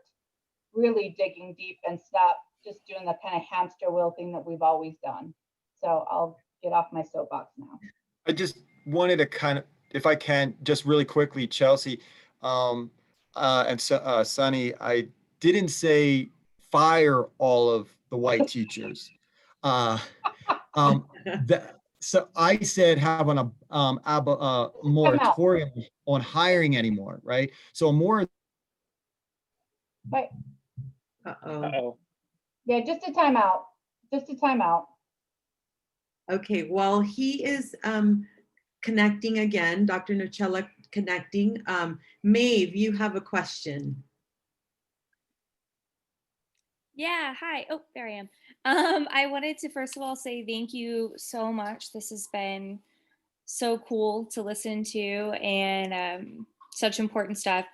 really digging deep and stop just doing the kind of hamster wheel thing that we've always done. So I'll get off my soapbox now. I just wanted to kind of, if I can, just really quickly, Chelsie and Sonny, I didn't say fire all of the white teachers. So I said have a moratorium on hiring anymore, right? So a more. But Uh-oh. Yeah, just a timeout. Just a timeout. Okay, well, he is connecting again, Dr. Nocella connecting. Maeve, you have a question. Yeah, hi. Oh, there I am. I wanted to first of all say thank you so much. This has been so cool to listen to and such important stuff.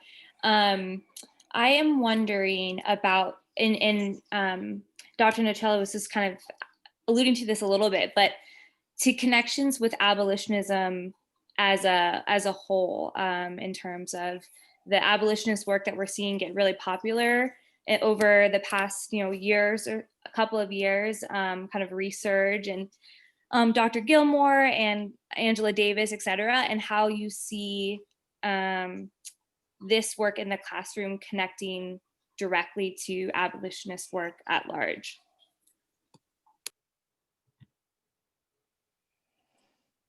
I am wondering about, and Dr. Nocella was just kind of alluding to this a little bit, but to connections with abolitionism as a whole, in terms of the abolitionist work that we're seeing get really popular over the past years or a couple of years, kind of resurge, and Dr. Gilmore and Angela Davis, et cetera, and how you see this work in the classroom connecting directly to abolitionist work at large.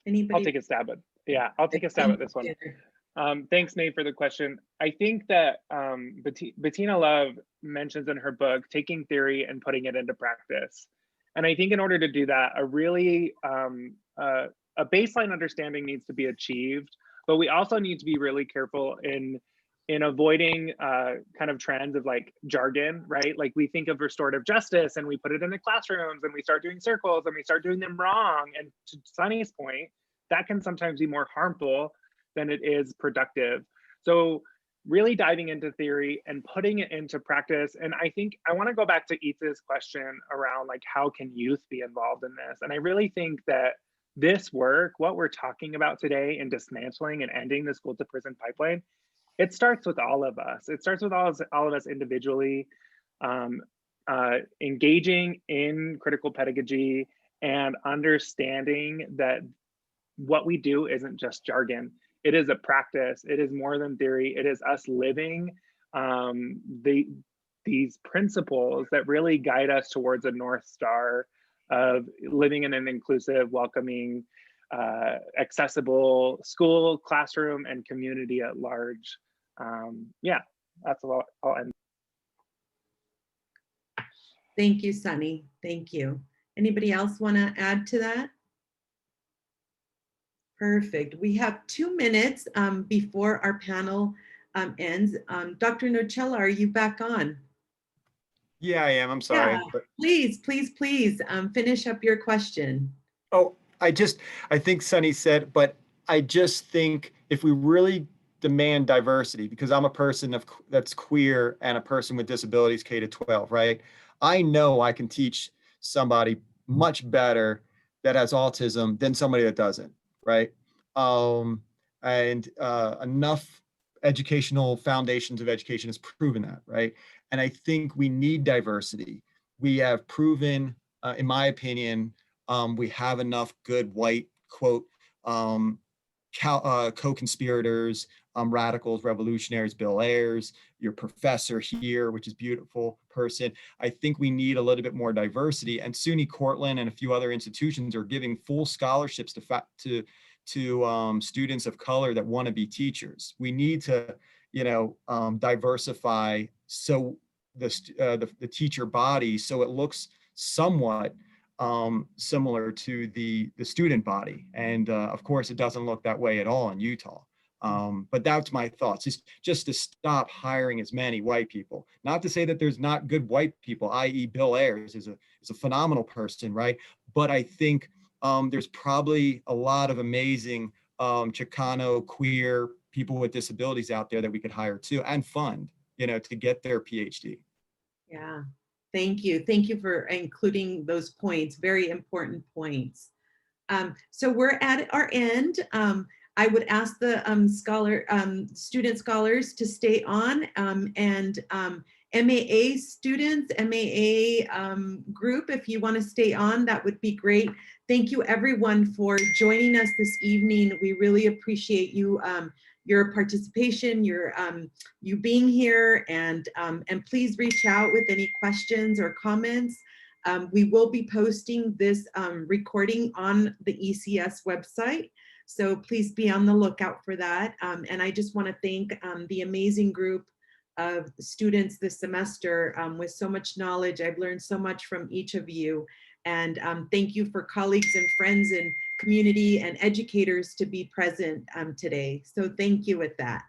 Anybody? I'll take a stab at this one. Thanks, Maeve, for the question. I think that Bettina Love mentions in her book, taking theory and putting it into practice. And I think in order to do that, a really, a baseline understanding needs to be achieved, but we also need to be really careful in avoiding kind of trends of like jargon, right? Like we think of restorative justice and we put it in the classrooms and we start doing circles and we start doing them wrong. And to Sonny's point, that can sometimes be more harmful than it is productive. So really diving into theory and putting it into practice. And I think I want to go back to Itha's question around like, how can youth be involved in this? And I really think that this work, what we're talking about today in dismantling and ending the school to prison pipeline, it starts with all of us. It starts with all of us individually, engaging in critical pedagogy and understanding that what we do isn't just jargon. It is a practice. It is more than theory. It is us living these principles that really guide us towards a North Star of living in an inclusive, welcoming, accessible school, classroom, and community at large. Yeah, that's all I'll end. Thank you, Sonny. Thank you. Anybody else want to add to that? Perfect. We have 2 minutes before our panel ends. Dr. Nocella, are you back on? Yeah, I am. I'm sorry. Yeah, please finish up your question. Oh, I think Sonny said, but I just think if we really demand diversity, because I'm a person that's queer and a person with disabilities K to 12, right? I know I can teach somebody much better that has autism than somebody that doesn't, right? Enough educational foundations of education has proven that, right? And I think we need diversity. We have proven, in my opinion, we have enough good white, quote, co-conspirators, radicals, revolutionaries, Bill Ayers, your professor here, which is beautiful person. I think we need a little bit more diversity, and SUNY Cortland and a few other institutions are giving full scholarships to students of color that want to be teachers. We need to, diversify so the teacher body so it looks somewhat similar to the student body. And of course, it doesn't look that way at all in Utah. But that's my thoughts, is just to stop hiring as many white people. Not to say that there's not good white people, i.e. Bill Ayers is a phenomenal person, right? But I think there's probably a lot of amazing Chicano, queer people with disabilities out there that we could hire too and fund, to get their PhD. Yeah, thank you. Thank you for including those points, very important points. So we're at our end. I would ask the student scholars to stay on, and MAA students, MAA group, if you want to stay on, that would be great. Thank you everyone for joining us this evening. We really appreciate you, your participation, you being here, and please reach out with any questions or comments. We will be posting this recording on the ECS website, so please be on the lookout for that. And I just want to thank the amazing group of students this semester with so much knowledge. I've learned so much from each of you. And thank you for colleagues and friends and community and educators to be present today. So thank you with that.